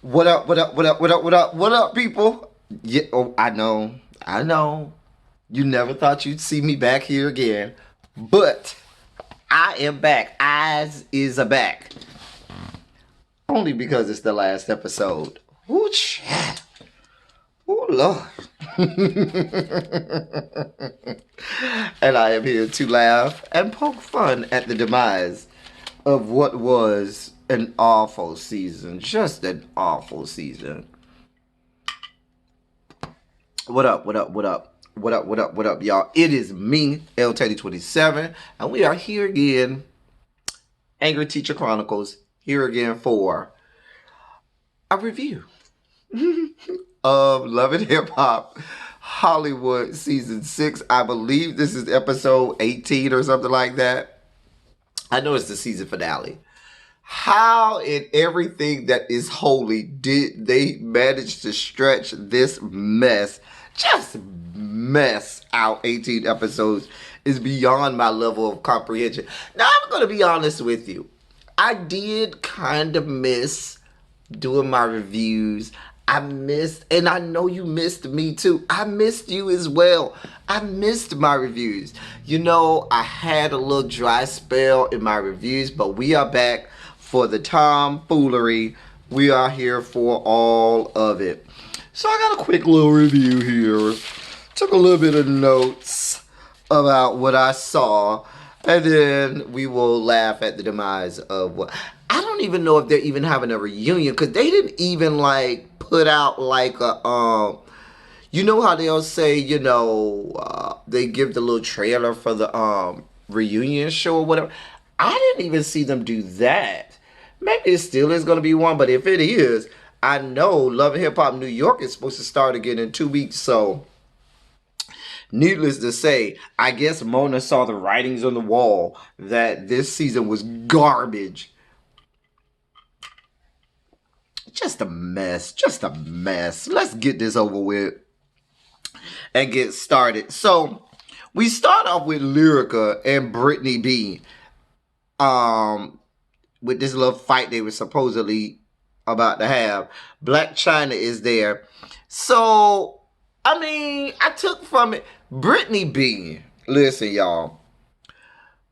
What up, what up, what up, what up, what up, what up, people? Yeah, oh, I know. You never thought you'd see me back here again. But I am back. Eyes is a back. Only because it's the last episode. Ooh, chat. Oh, Lord. And I am here to laugh and poke fun at the demise of what was an awful season. Just an awful season. What up, what up, what up? What up, what up, what up, y'all? It is me, L Teddy 27, and we are here again, Angry Teacher Chronicles, here again for a review of Love and Hip Hop Hollywood Season 6. I believe this is episode 18 or something like that. I know it's the season finale. How in everything that is holy did they manage to stretch this mess, just mess out 18 episodes is beyond my level of comprehension. Now, I'm going to be honest with you. I did kind of miss doing my reviews. I missed, and I know you missed me too. I missed you as well. I missed my reviews. You know, I had a little dry spell in my reviews, but we are back for the tomfoolery. We are here for all of it. So I got a quick little review here. Took a little bit of notes about what I saw, and then we will laugh at the demise of what. I don't even know if they're even having a reunion, because they didn't even like put out like a you know how they'll say, you know, they give the little trailer for the reunion show or whatever. I didn't even see them do that. Maybe it still is going to be one, but if it is, I know Love and Hip Hop New York is supposed to start again in 2 weeks, so needless to say, I guess Mona saw the writings on the wall that this season was garbage. Just a mess. Just a mess. Let's get this over with and get started. So, we start off with Lyrica and Brittany B. With this little fight they were supposedly about to have. Black China is there. So, I mean, I took from it, Brittany B. Listen, y'all.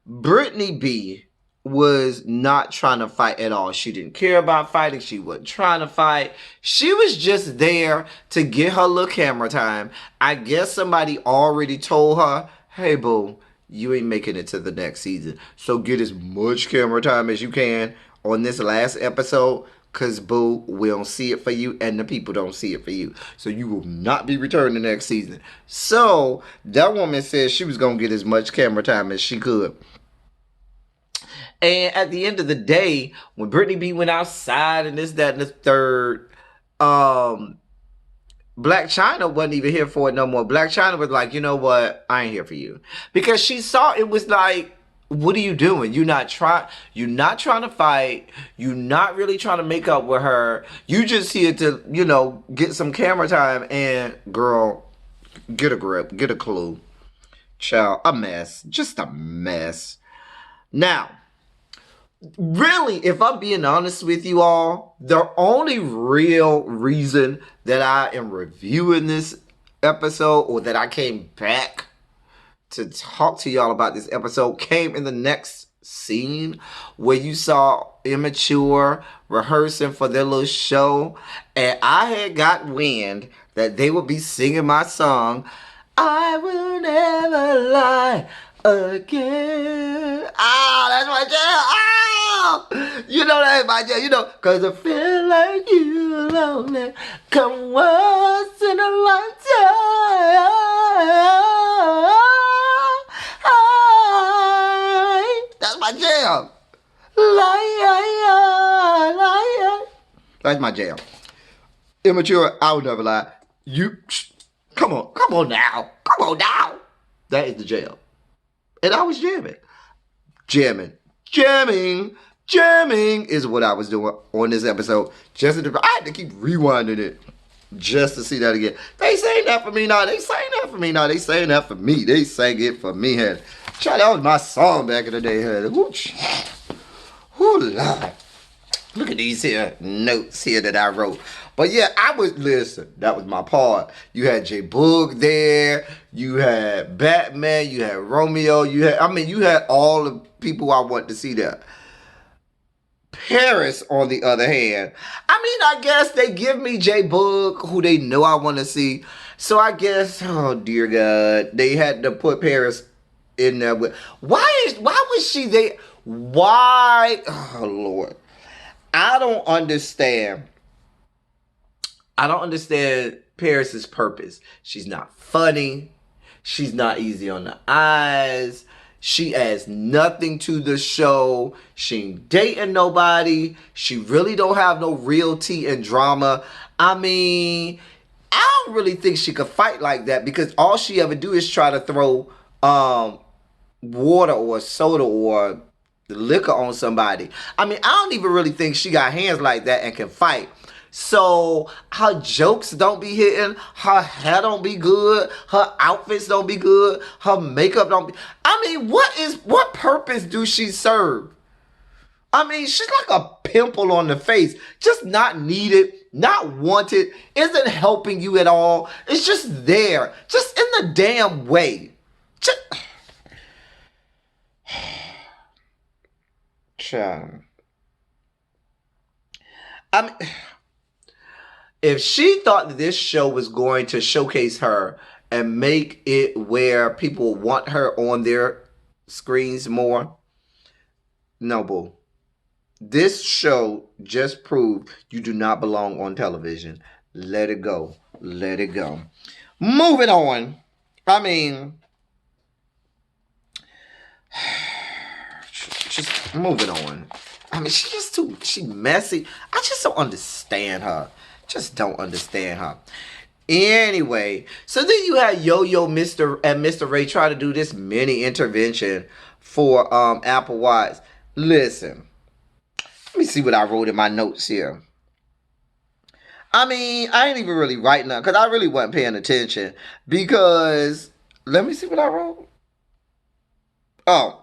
Brittany B was not trying to fight at all. She didn't care about fighting. She wasn't trying to fight. She was just there to get her little camera time. I guess somebody already told her, hey, boo, you ain't making it to the next season. So get as much camera time as you can on this last episode, because, boo, we don't see it for you and the people don't see it for you. So you will not be returning next season. So that woman said she was going to get as much camera time as she could. And at the end of the day, when Brittany B went outside and this, that, and the third, Black China wasn't even here for it no more. Black China was like, you know what? I ain't here for you. Because she saw it was like, what are you doing? You're not trying to fight. You're not really trying to make up with her. You just here to, you know, get some camera time. And girl, get a grip, get a clue. Child, a mess. Just a mess. Now, really, if I'm being honest with you all, the only real reason that I am reviewing this episode, or that I came back to talk to y'all about this episode, came in the next scene where you saw Immature rehearsing for their little show, and I had got wind that they would be singing my song, I Will Never Lie Again. Ah, that's my jam. Ah, you know that ain't my jam. You know, cause I feel like you lonely. Come once in a lifetime. That's my jam. That's my jam. Immature, I would never lie. You, come on now. That is the jam. And I was jamming. Jamming is what I was doing on this episode. I had to keep rewinding it just to see that again. They sang that for me now. They sang that for me. They sang it for me. Child, that was my song back in the day. Ooh, Lord. Look at these here notes here that I wrote. But yeah, listen, that was my part. You had J Boog there, you had Batman, you had Romeo, you had all the people I want to see there. Paris, on the other hand, I guess they give me J Boog, who they know I want to see. So I guess, oh dear God, they had to put Paris in there with. Why was she there? Why? Oh Lord. I don't understand. I don't understand Paris's purpose. She's not funny. She's not easy on the eyes. She adds nothing to the show. She ain't dating nobody. She really don't have no real tea and drama. I don't really think she could fight like that because all she ever do is try to throw water or soda or the liquor on somebody. I don't even really think she got hands like that and can fight. So her jokes don't be hitting, her hair don't be good, her outfits don't be good, her makeup don't be. What purpose do she serve? She's like a pimple on the face, just not needed, not wanted, isn't helping you at all. It's just there, just in the damn way. Just. Child. If she thought that this show was going to showcase her and make it where people want her on their screens more, no, boo. This show just proved you do not belong on television. Let it go. Let it go. Moving on. Just moving on. She messy. I just don't understand her. Just don't understand her. Anyway, so then you had Yo-Yo Mr. Ray try to do this mini intervention for Apple Watch. Listen, let me see what I wrote in my notes here. I ain't even really writing that because I really wasn't paying attention. Because, let me see what I wrote. Oh.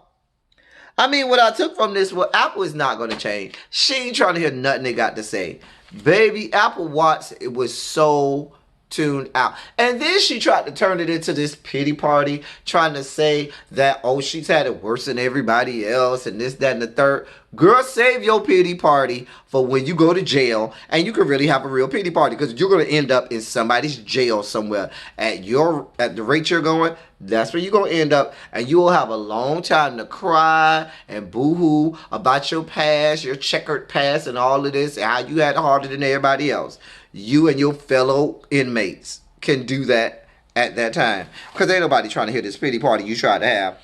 What I took from this was Apple is not going to change. She ain't trying to hear nothing they got to say. Baby, Apple Watch, it was so tuned out. And then she tried to turn it into this pity party, trying to say that, oh, she's had it worse than everybody else and this, that, and the third. Girl, save your pity party for when you go to jail and you can really have a real pity party because you're going to end up in somebody's jail somewhere. At the rate you're going, that's where you're going to end up, and you will have a long time to cry and boo-hoo about your past, your checkered past and all of this and how you had it harder than everybody else. You and your fellow inmates can do that at that time because ain't nobody trying to hear this pity party you try to have.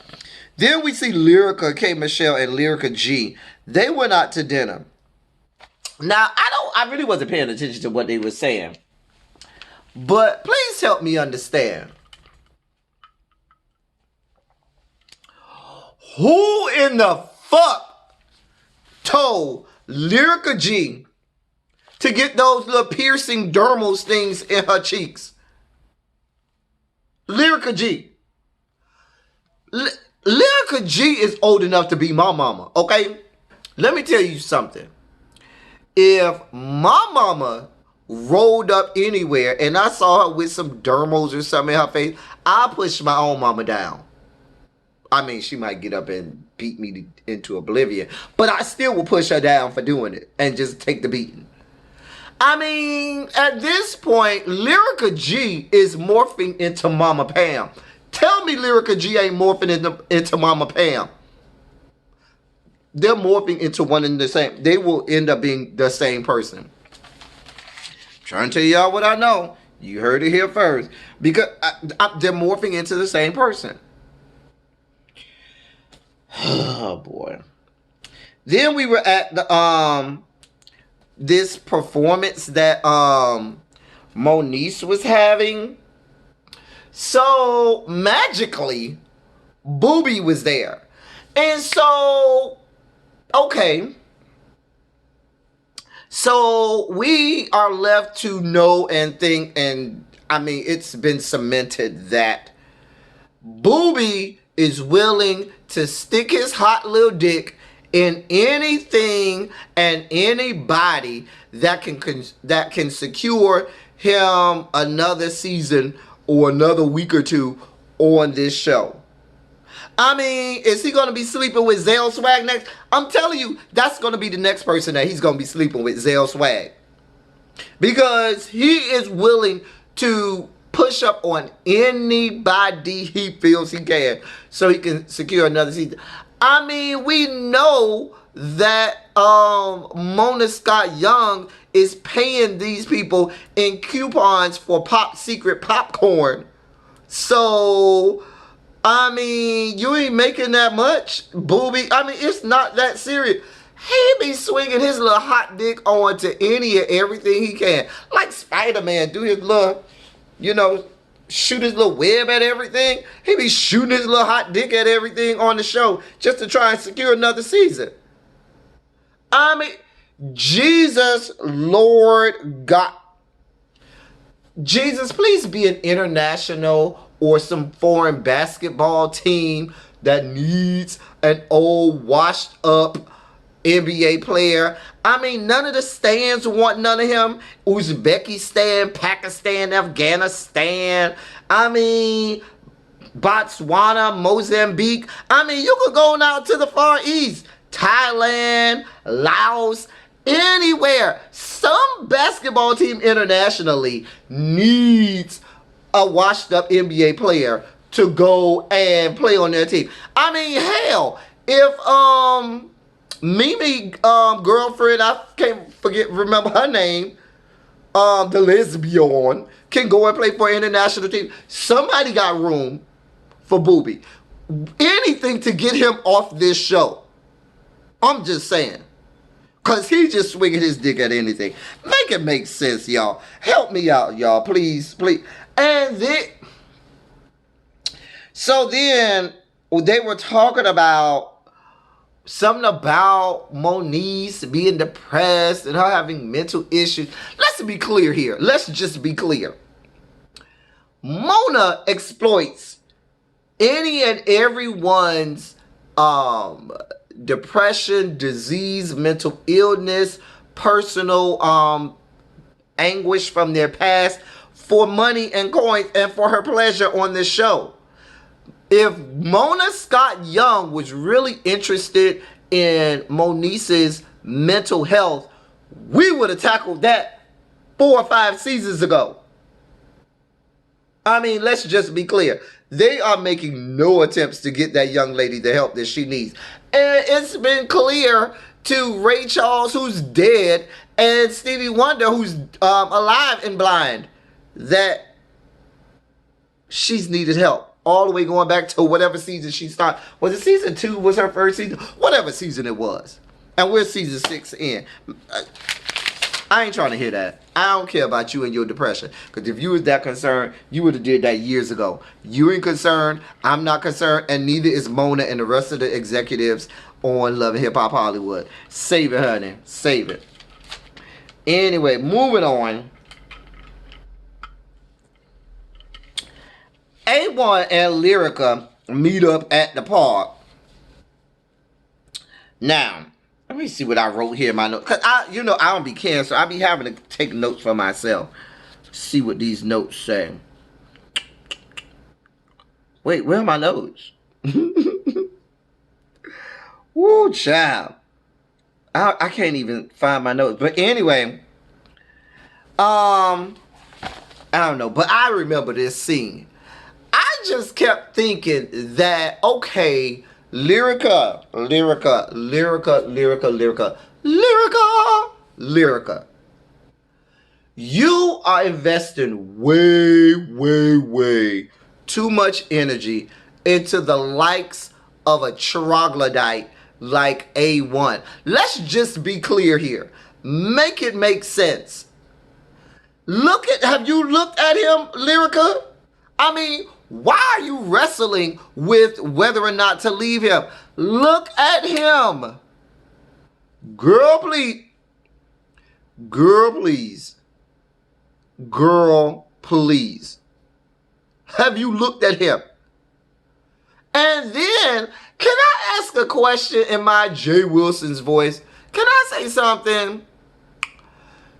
Then we see Lyrica K. Michelle and Lyrica G. They went out to dinner. Now, I really wasn't paying attention to what they were saying, but please help me understand. Who in the fuck told Lyrica G to get those little piercing dermal things in her cheeks? Lyrica G. Lyrica G is old enough to be my mama, okay? Let me tell you something. If my mama rolled up anywhere and I saw her with some dermals or something in her face, I'll push my own mama down. She might get up and beat me into oblivion, but I still will push her down for doing it and just take the beating. At this point, Lyrica G is morphing into Mama Pam. Tell me Lyrica G ain't morphing into Mama Pam. They're morphing into one and the same. They will end up being the same person. I'm trying to tell y'all what I know. You heard it here first. Because they're morphing into the same person. Oh boy. Then we were at the this performance that Moniece was having. So magically Booby was there. And so okay. So we are left to know and think, and it's been cemented that Booby is willing to stick his hot little dick in anything and anybody that can secure him another season or another week or two on this show. I mean, is he going to be sleeping with Zell Swag next? I'm telling you, that's going to be the next person that he's going to be sleeping with, Zell Swag. Because he is willing to push up on anybody he feels he can so he can secure another season. I mean, we know that Mona Scott Young is paying these people in coupons for Pop Secret popcorn. So, I mean, you ain't making that much, booby. I mean, it's not that serious. He be swinging his little hot dick on to any and everything he can. Like Spider-Man, do his little, shoot his little web at everything. He be shooting his little hot dick at everything on the show just to try and secure another season. I mean, Jesus, Lord God. Jesus, please be an international or some foreign basketball team that needs an old washed up NBA player. I mean, none of the stands want none of him. Uzbekistan, Pakistan, Afghanistan. I mean, Botswana, Mozambique. I mean, you could go out to the Far East. Thailand, Laos, anywhere. Some basketball team internationally needs a washed up NBA player to go and play on their team. I mean, hell, if Mimi girlfriend, I can't remember her name, the lesbian, can go and play for an international team. Somebody got room for Booby. Anything to get him off this show. I'm just saying. Because he just swinging his dick at anything. Make it make sense, y'all. Help me out, y'all. Please, please. And then, so then they were talking about something about Moniece being depressed and her having mental issues. Let's be clear here. Let's just be clear. Mona exploits any and everyone's depression, disease, mental illness, personal anguish from their past for money and coins and for her pleasure on this show. If Mona Scott Young was really interested in Moniece's mental health, we would have tackled that 4 or 5 seasons ago. I mean, let's just be clear. They are making no attempts to get that young lady the help that she needs. And it's been clear to Ray Charles, who's dead, and Stevie Wonder, who's alive and blind, that she's needed help. All the way going back to whatever season she started. Was it season 2 was her first season? Whatever season it was. And we're season 6 in. I ain't trying to hear that. I don't care about you and your depression. Because if you was that concerned, you would have did that years ago. You ain't concerned. I'm not concerned. And neither is Mona and the rest of the executives on Love and Hip Hop Hollywood. Save it, honey. Save it. Anyway, moving on. A1 and Lyrica meet up at the park. Now, let me see what I wrote here in my notes. Because I don't be caring, so I be having to take notes for myself. See what these notes say. Wait, where are my notes? Woo, child. I can't even find my notes. But anyway, I don't know. But I remember this scene. I just kept thinking that, okay, Lyrica. You are investing way too much energy into the likes of a troglodyte like A1. Let's just be clear here. Make it make sense. Have you looked at him, Lyrica? I mean, why are you wrestling with whether or not to leave him? Look at him. Girl, please. Girl, please. Girl, please. Have you looked at him? And then Can I ask a question in my Jay Wilson's voice? Can I say something?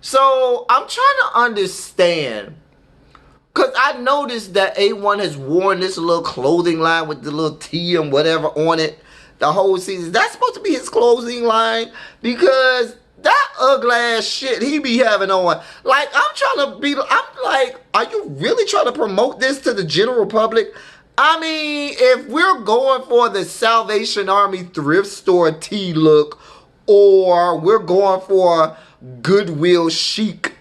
So I'm trying to understand, because I noticed that A1 has worn this little clothing line with the little T and whatever on it the whole season. That's supposed to be his clothing line, because that ugly ass shit he be having on. Like, I'm like, are you really trying to promote this to the general public? I mean, if we're going for the Salvation Army thrift store tee look, or we're going for Goodwill chic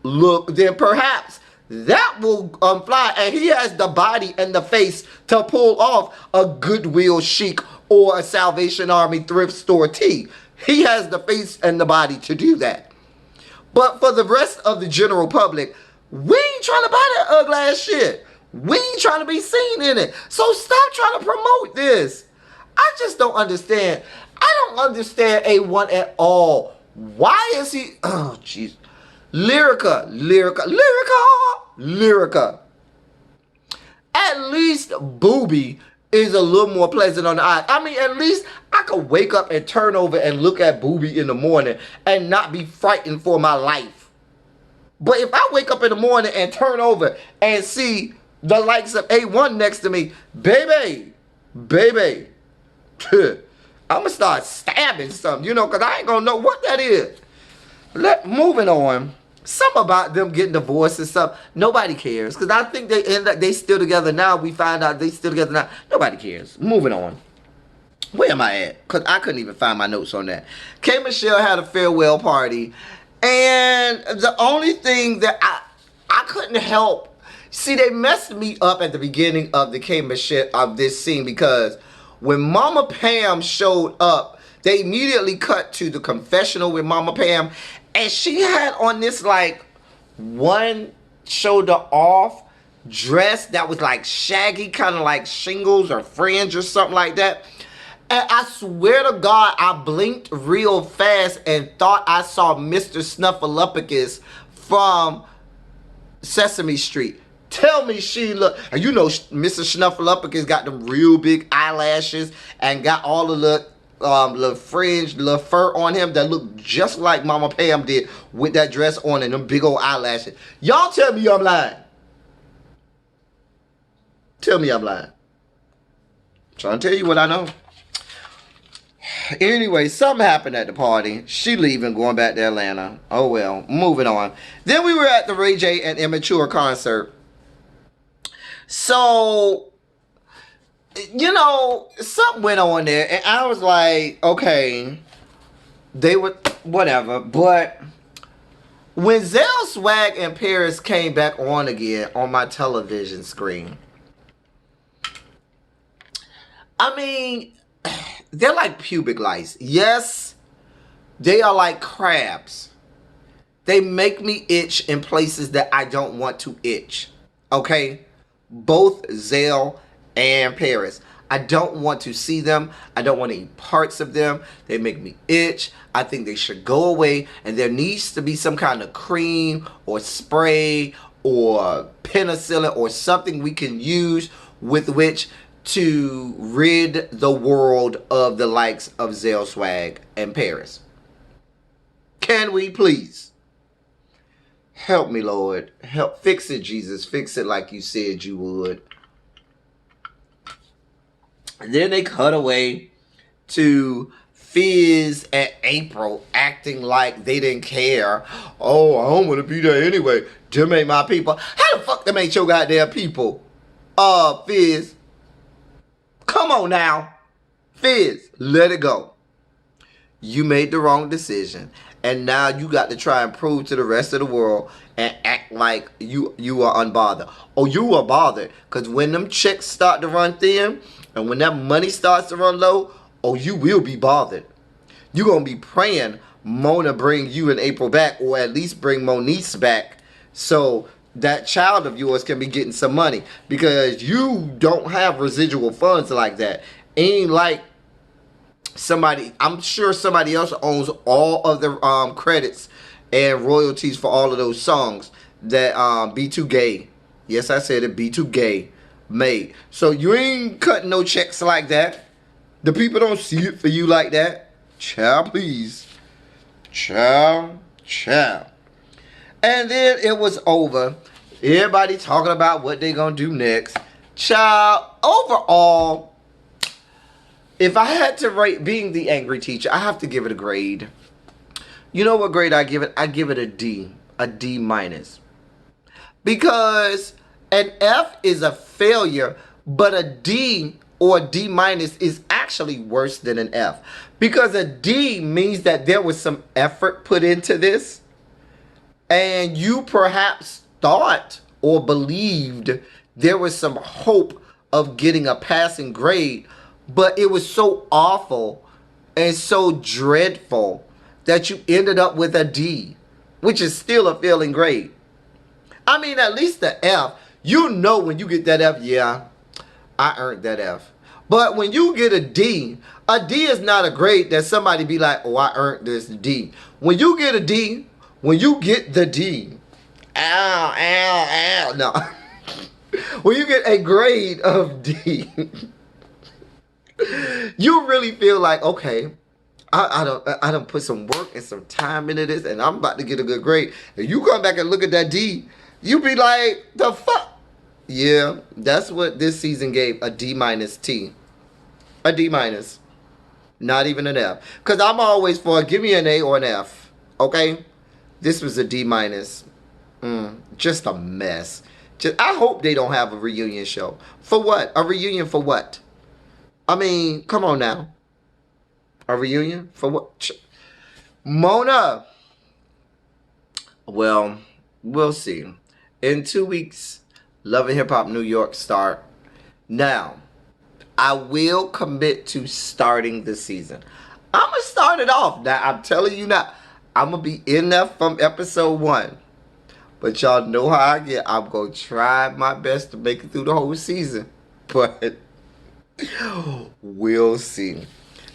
look, then perhaps that will fly. And he has the body and the face to pull off a Goodwill chic or a Salvation Army thrift store tee. He has the face and the body to do that. But for the rest of the general public, we ain't trying to buy that ugly ass shit. We ain't trying to be seen in it. So stop trying to promote this. I just don't understand. I don't understand A1 at all. Why is he... Oh, jeez. Lyrica. At least Booby is a little more pleasant on the eye. I mean, at least I could wake up and turn over and look at Booby in the morning and not be frightened for my life. But if I wake up in the morning and turn over and see the likes of A1 next to me, baby, I'm going to start stabbing something, because I ain't going to know what that is. Moving on. Something about them getting divorced and stuff. Nobody cares. Because I think they still together now. We find out they still together now. Nobody cares. Moving on. Where am I at? Because I couldn't even find my notes on that. K. Michelle had a farewell party. And the only thing that I couldn't help. See, they messed me up at the beginning of the K. Michelle of this scene. Because when Mama Pam showed up, they immediately cut to the confessional with Mama Pam. And she had on this, like, one shoulder off dress that was, like, shaggy, kind of like shingles or fringe or something like that. And I swear to God, I blinked real fast and thought I saw Mr. Snuffleupagus from Sesame Street. Tell me she look... And Mr. Snuffleupagus got them real big eyelashes and got all of the... little fringe, little fur on him that looked just like Mama Pam did with that dress on and them big old eyelashes. Y'all tell me I'm lying. Tell me I'm lying. I'm trying to tell you what I know. Anyway, something happened at the party. She leaving, going back to Atlanta. Oh well, moving on. Then we were at the Ray J and Immature concert. So... something went on there, and I was like, okay, they were, whatever, but when Zell Swag and Paris came back on again on my television screen, I mean, they're like pubic lice. Yes, they are like crabs. They make me itch in places that I don't want to itch, okay? Both Zell and Paris. I don't want to see them. I don't want any parts of them. They make me itch. I think they should go away. And there needs to be some kind of cream or spray or penicillin or something we can use with which to rid the world of the likes of Zell Swag and Paris. Can we please? Help me, Lord. Help. Fix it, Jesus. Fix it like you said you would. And then they cut away to Fizz and April acting like they didn't care. Oh, I don't want to be there anyway. Them ain't my people. How the fuck them ain't your goddamn people? Fizz. Come on now. Fizz, let it go. You made the wrong decision. And now you got to try and prove to the rest of the world and act like you are unbothered. Oh, you are bothered. Because when them checks start to run thin, and when that money starts to run low, oh, you will be bothered. You're going to be praying Mona bring you and April back, or at least bring Moniece back, so that child of yours can be getting some money. Because you don't have residual funds like that. Ain't like somebody, I'm sure somebody else owns all of the credits and royalties for all of those songs that B2Gay, yes I said it, B2Gay made. So you ain't cutting no checks like that. The people don't see it for you like that. Child, please. Child. And then it was over. Everybody talking about what they gonna do next. Child, overall, if I had to rate being the angry teacher, I have to give it a grade. You know what grade I give it? I give it a D minus. Because an F is a failure, but a D or D minus is actually worse than an F. Because a D means that there was some effort put into this, and you perhaps thought or believed there was some hope of getting a passing grade, but it was so awful and so dreadful that you ended up with a D, which is still a failing grade. I mean, at least the F, you know when you get that F, yeah, I earned that F. But when you get a D is not a grade that somebody be like, oh, I earned this D. When you get a D, when you get the D, no. When you get a grade of D, you really feel like, okay, I don't put some work and some time into this, and I'm about to get a good grade. If you come back and look at that D, you be like, the fuck? Yeah, that's what this season gave, a D minus T. A D minus. Not even an F. Because I'm always for, give me an A or an F. Okay? This was a D minus. Just a mess. I hope they don't have a reunion show. For what? A reunion for what? I mean, come on now. A reunion? For what? Mona. Well, we'll see. In 2 weeks, Love and Hip Hop New York start. Now, I will commit to starting the season. I'm going to start it off. Now, I'm telling you now, I'm going to be in there from episode 1. But y'all know how I get. I'm going to try my best to make it through the whole season. But we'll see.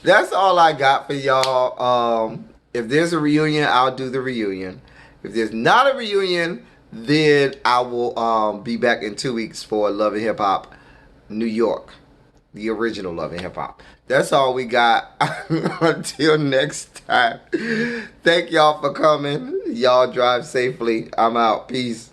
That's all I got for y'all. If there's a reunion, I'll do the reunion. If there's not a reunion, then I will be back in 2 weeks for Love and Hip Hop New York. The original Love and Hip Hop. That's all we got. Until next time. Thank y'all for coming. Y'all drive safely. I'm out. Peace.